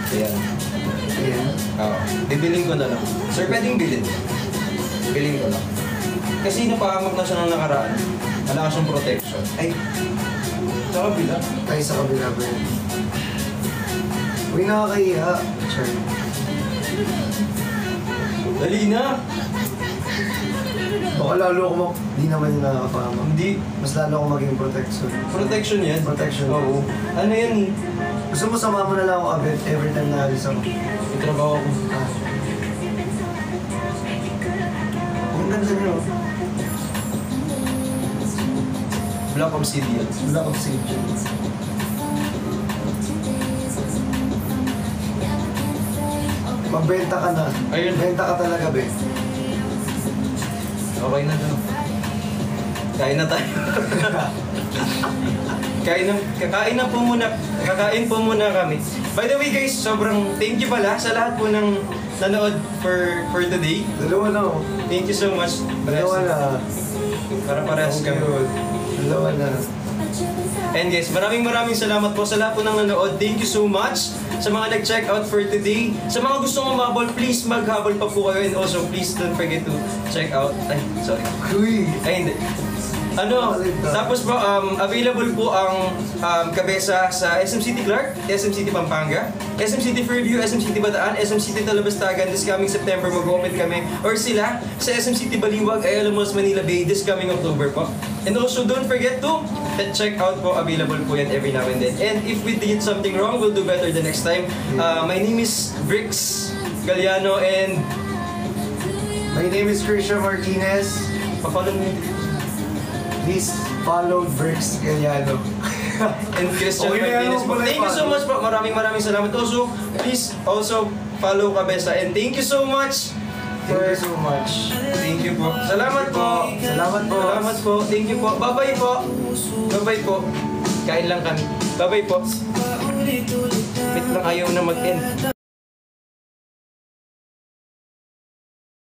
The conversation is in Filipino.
Ayan. Ayan. Oo. Bibiling ko na lang. Sir, pwedeng bilhin. Biling ko lang. Kasi napahamak na siya ng nakaraan. Wala siyang protection. Ay! Sa kabila. Ay, sa kabila ba yun? Uy, nakakahiya. Sure. Dali na! Baka lalo ako di naman yung nakakapama. Hindi. Mas lalo ako maging protection. Protection yan? Protection. Oo. Ano yan eh? Gusto mo sama mo na lang ako abet every time na alis ako. Itrabaho ko. Ah. Ang ganda niyo. Black Obsidian. Black Obsidian. Magbenta ka na. Ayun. Benta ka talaga, be. Okay na to. Kain na tayo. Kakain po muna kami. By the way guys, sobrang thank you pala sa lahat po ng nanood for today. Dalawa na ako. Thank you so much. Dalawa na. Para parehas kami. Dalawa na. And guys, maraming salamat po sa lahat po ng nanood. Thank you so much sa mga nag-check out for today. Sa mga gustong umabol, please maghabol pa po kayo. And also, please don't forget to check out. Ay, sorry. Uy! Ay, hindi. Ano, tapos po, available po ang kabesa sa SM City Clark, SM City Pampanga, SM City Fairview, SM City Bataan, SM City Talabastagan this coming September mag-open kami. Or sila sa SM City Baliwag, Ayala Malls, Manila Bay this coming October po. And also, don't forget to check out po, available po yan every now and then. And if we did something wrong, we'll do better the next time. My name is Brix Galliano and... My name is Christian Martinez. Pa-follow mo yun. Please follow Brix Galliano. And Christian Okay, Martinez po. Thank you so much po. Maraming salamat. Also, please also follow Kabesa. And thank you so much. Thank you so much. Thank you po. Salamat po. Salamat po. Salamat po. Thank you po. Bye-bye po. Bye-bye po. Kain lang kami. Bye-bye po. Wait lang, ayaw na mag-end.